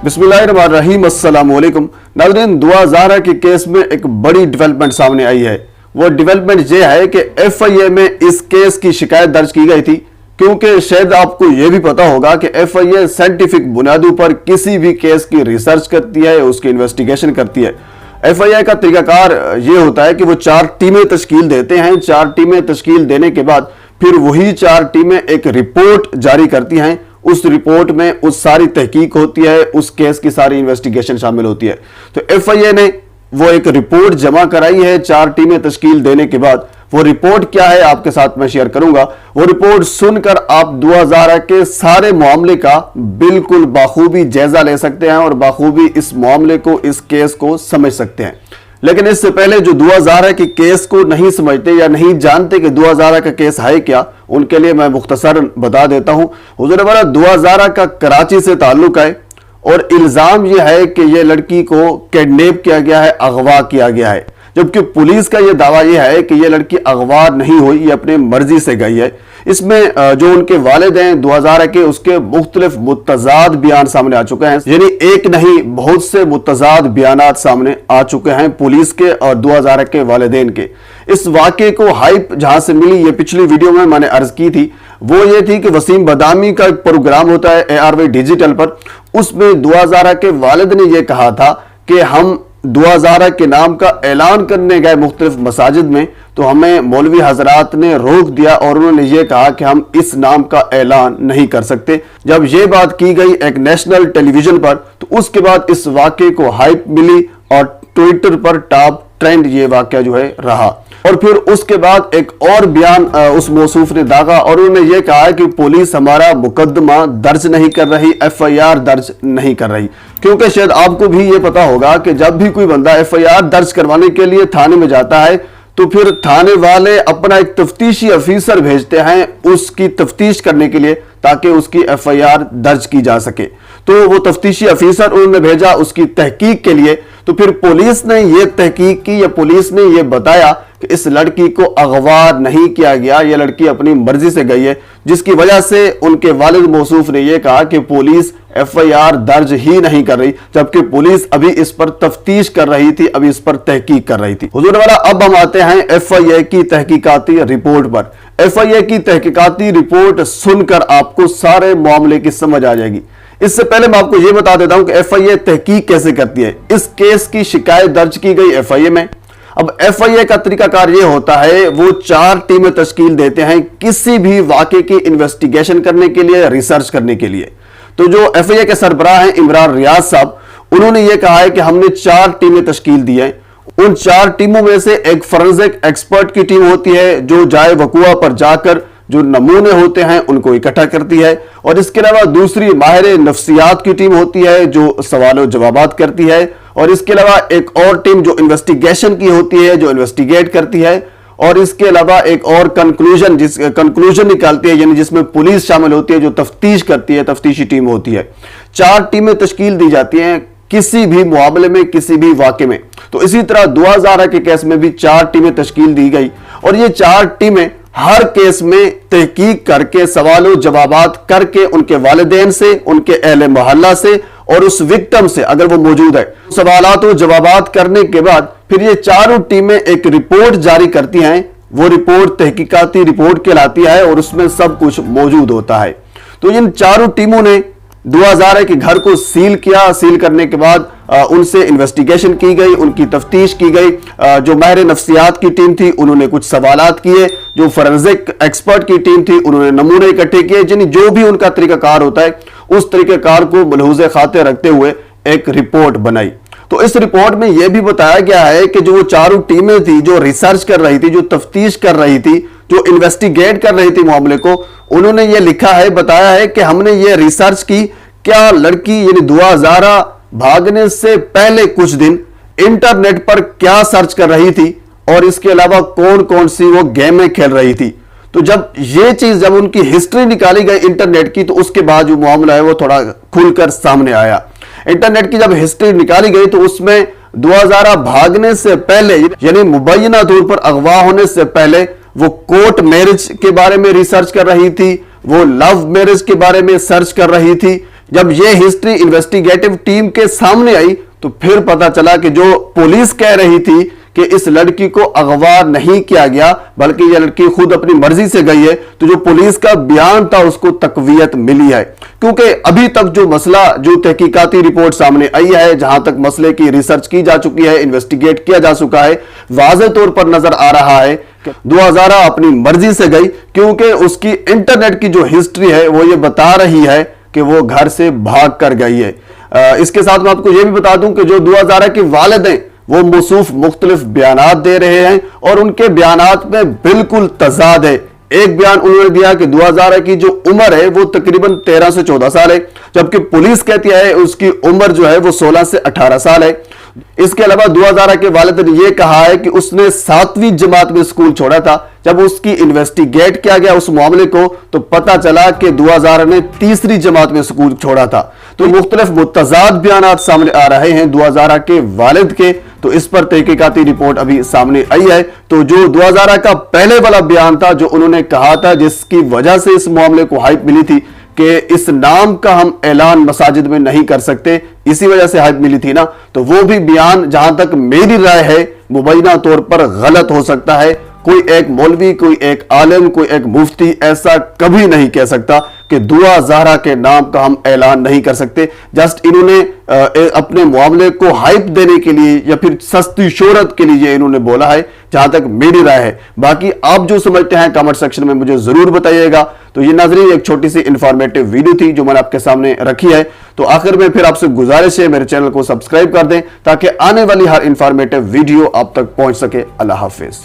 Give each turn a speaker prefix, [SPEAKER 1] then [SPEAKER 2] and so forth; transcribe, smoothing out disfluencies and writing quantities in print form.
[SPEAKER 1] बिस्मिल्लाहिर्रहमानिर्रहीम, अस्सलाम वालेकुम। नाज़रीन, दुआ ज़हरा के केस में एक बड़ी डेवलपमेंट सामने आई है। वो डेवलपमेंट ये है कि एफआईए में इस केस की शिकायत दर्ज की गई थी, क्योंकि शायद आपको ये भी पता होगा कि एफआईए साइंटिफिक बुनियादों पर किसी भी केस की रिसर्च करती है, उसकी इन्वेस्टिगेशन करती है। एफआईए का तरीकाकार ये होता है कि वो 4 टीमें तश्कील देते हैं। 4 टीमें तश्कील देने के बाद फिर वही 4 टीमें एक रिपोर्ट जारी करती हैं। उस रिपोर्ट में उस सारी तहकीक होती है, उस केस की सारी इन्वेस्टिगेशन शामिल होती है। तो एफआईए ने वो एक रिपोर्ट जमा कराई है 4 टीमें तश्कील देने के बाद। वो रिपोर्ट क्या है आपके साथ मैं शेयर करूंगा। वो रिपोर्ट सुनकर आप दुआ ज़हरा के सारे मामले का बिल्कुल बाखूबी जायजा ले सकते हैं और बाखूबी इस मामले को, इस केस को समझ सकते हैं। लेकिन इससे पहले जो दुआ ज़हरा के केस को नहीं समझते या नहीं जानते कि दुआ ज़हरा का केस है क्या, उनके लिए मैं मुख्तसर बता देता हूं। हुज़ूर वाला दुआ ज़हरा का कराची से ताल्लुक है और इल्जाम यह है कि यह लड़की को किडनैप किया गया है, अगवा किया गया है। जबकि पुलिस का यह दावा यह है कि यह लड़की अगवा नहीं हुई, ये अपने मर्जी से गई है। इसमें जो उनके वालिद हैं दुआ ज़हरा के, उसके मुख्तलिफ मुतज़ाद बयान सामने आ चुके हैं। यानी एक नहीं बहुत से मुतज़ाद बयानात सामने आ चुके हैं पुलिस के और दुआ ज़हरा के वालिदैन के। इस वाक़े को हाइप जहां से मिली, ये पिछली वीडियो में मैंने अर्ज की थी, वो ये थी कि वसीम बदामी का एक प्रोग्राम होता है ARY डिजिटल पर। उसमें दुआ ज़हरा के वालिद ने यह कहा था कि हम दुआ ज़हरा के नाम का ऐलान करने गए मुख्तलिफ मसाजिद में, तो हमें मौलवी हजरात ने रोक दिया और उन्होंने ये कहा कि हम इस नाम का ऐलान नहीं कर सकते। जब ये बात की गई एक नेशनल टेलीविजन पर, तो उसके बाद इस वाक़े को हाइप मिली और ट्विटर पर टॉप ट्रेंड ये वाक़या जो है रहा। और फिर उसके बाद एक और बयान उस मौसूफ ने दागा और उन्होंने ये कहा कि पुलिस हमारा मुकदमा दर्ज नहीं कर रही, FIR दर्ज नहीं कर रही। क्योंकि शायद आपको भी ये पता होगा कि जब भी कोई बंदा FIR दर्ज करवाने के लिए थाने में जाता है, तो फिर थाने वाले अपना एक तफ्तीशी अफीसर भेजते हैं उसकी तफ्तीश करने के लिए, ताकि उसकी FIR दर्ज की जा सके। तो वो तफ्तीशी अफीसर उन्होंने भेजा उसकी तहकीक के लिए। तो फिर पुलिस ने ये तहकीक की या पुलिस ने ये बताया कि इस लड़की को अगवा नहीं किया गया, ये लड़की अपनी मर्जी से गई है, जिसकी वजह से उनके वालिद मौसूफ ने यह कहा कि पुलिस FIR दर्ज ही नहीं कर रही, जबकि पुलिस अभी इस पर तफ्तीश कर रही थी, अभी इस पर तहकीक कर रही थी। हुजूर वाला, अब हम आते हैं FIA की तहकीकाती रिपोर्ट पर। FIA की तहकीकाती रिपोर्ट सुनकर आपको सारे मामले की समझ आ जाएगी। इससे पहले मैं आपको यह बता देता हूं कि FIA तहकीक कैसे करती है। इस केस की शिकायत दर्ज की गई FIA में। अब FIA का तरीकाकार यह होता है, वो 4 टीमें तश्कील देते हैं किसी भी वाक़े की इन्वेस्टिगेशन करने के लिए, रिसर्च करने के लिए। तो जो FIA के सरबराह हैं इमरान रियाज साहब, उन्होंने ये कहा है कि हमने 4 टीमें तश्कील दी हैं। उन 4 टीमों में से एक फॉरेंसिक एक्सपर्ट की टीम होती है जो जाए वकुआ पर जाकर जो नमूने होते हैं उनको इकट्ठा करती है, और इसके अलावा दूसरी माहिर नफ्सियात की टीम होती है जो सवालों जवाबात करती है, और इसके अलावा एक और टीम जो इन्वेस्टिगेशन की होती है, जो इन्वेस्टिगेट करती है, और इसके अलावा एक और कंक्लूजन निकालती है, यानी जिसमें पुलिस शामिल होती है, जो तफ्तीश करती है, तफ्तीशी टीम होती है। 4 टीमें तश्कील दी जाती हैं किसी भी मुआमले में, किसी भी वाक़े में। तो इसी तरह दुआ ज़हरा के केस में भी 4 टीमें तश्कील दी गई, और ये 4 टीमें हर केस में तहकीक करके, सवालों जवाबात करके, उनके वालिदैन से, उनके अहले मोहल्ला से और उस विक्टिम से अगर वो मौजूद है, सवालात और जवाबात करने के बाद फिर ये 4 टीमें एक रिपोर्ट जारी करती हैं। वो रिपोर्ट तहकीकाती रिपोर्ट कहलाती है और उसमें सब कुछ मौजूद होता है। तो इन 4 टीमों ने दुआ ज़हरा के घर को सील किया। सील करने के बाद उनसे इन्वेस्टिगेशन की गई, उनकी तफ्तीश की गई। जो माहिर नफ्सियात की टीम थी उन्होंने कुछ सवालात किए, जो फॉरेंसिक एक्सपर्ट की टीम थी उन्होंने नमूने इकट्ठे किए, यानी जो भी उनका तरीकाकार होता है उस तरीकाकार को मलहूज़े खाते रखते हुए एक रिपोर्ट बनाई। तो इस रिपोर्ट में यह भी बताया गया है कि जो 4 टीमें थी जो रिसर्च कर रही थी, जो तफ्तीश कर रही थी, जो इन्वेस्टिगेट कर रही थी मामले को, उन्होंने ये लिखा है, बताया है कि हमने ये रिसर्च की, क्या लड़की यानी दुआ ज़हरा भागने से पहले कुछ दिन इंटरनेट पर क्या सर्च कर रही थी, और इसके अलावा कौन कौन सी वो गेमें खेल रही थी। तो जब ये चीज, जब उनकी हिस्ट्री निकाली गई इंटरनेट की, तो उसके बाद जो मामला है वो थोड़ा खुलकर सामने आया। इंटरनेट की जब हिस्ट्री निकाली गई तो उसमें दुआ ज़हरा भागने से पहले, यानी मुबैना तौर पर अगवा होने से पहले, वो कोर्ट मैरिज के बारे में रिसर्च कर रही थी, वो लव मैरिज के बारे में सर्च कर रही थी, जब ये हिस्ट्री इन्वेस्टिगेटिव टीम के सामने आई तो फिर पता चला कि जो पुलिस कह रही थी कि इस लड़की को अगवा नहीं किया गया बल्कि यह लड़की खुद अपनी मर्जी से गई है, तो जो पुलिस का बयान था उसको तकवीयत मिली है। क्योंकि अभी तक जो मसला, जो तहकीकाती रिपोर्ट सामने आई है, जहां तक मसले की रिसर्च की जा चुकी है, इन्वेस्टिगेट किया जा चुका है, वाज़ेह तौर पर नजर आ रहा है कि दुआ ज़ारा अपनी मर्जी से गई, क्योंकि उसकी इंटरनेट की जो हिस्ट्री है वो ये बता रही है कि वो घर से भाग कर गई है। इसके साथ मैं आपको ये भी बता दूं कि जो दुआ ज़ारा के वालिद हैं वो मौसूफ मुख्तलिफ बयानात दे रहे हैं और उनके बयानात में बिल्कुल तजाद है। एक बयान उन्होंने दिया कि दुआ ज़ारा की जो उम्र है वो तकरीबन 13 से 14 साल है, जबकि पुलिस कहती है उसकी उम्र जो है वो 16 से 18 साल है। इसके अलावा दुआ ज़ारा के वालिद ने यह कहा है कि उसने 7वीं जमात में स्कूल छोड़ा था। जब उसकी इन्वेस्टिगेट किया गया उस मामले को तो पता चला कि दुआ ज़ारा ने 3री जमात में स्कूल छोड़ा था। तो मुख्तलिफ मुतज़ाद बयानात सामने आ रहे हैं दुआ ज़ारा के वालिद के, तो इस पर तहकीकाती रिपोर्ट अभी सामने आई है। तो जो दुआ ज़ारा का पहले वाला बयान था जो उन्होंने कहा था, जिसकी वजह से इस मामले को हाइप मिली थी कि इस नाम का हम ऐलान मसाजिद में नहीं कर सकते, इसी वजह से हाइप मिली थी ना, तो वो भी बयान जहां तक मेरी राय है मुबैना तौर पर गलत हो सकता है। कोई एक मौलवी, कोई एक आलिम, कोई एक मुफ्ती ऐसा कभी नहीं कह सकता कि दुआ ज़ारा के नाम का हम ऐलान नहीं कर सकते। जस्ट इन्होंने अपने मामले को हाइप देने के लिए या फिर सस्ती शोहरत के लिए इन्होंने बोला है, जहां तक मेरी राय है। बाकी आप जो समझते हैं कमेंट सेक्शन में मुझे जरूर बताइएगा। तो ये नाज़रीन एक छोटी सी इंफॉर्मेटिव वीडियो थी जो मैंने आपके सामने रखी है। तो आखिर में फिर आपसे गुजारिश है मेरे चैनल को सब्सक्राइब कर दें ताकि आने वाली हर इंफॉर्मेटिव वीडियो आप तक पहुंच सके। अल्लाह हाफिज।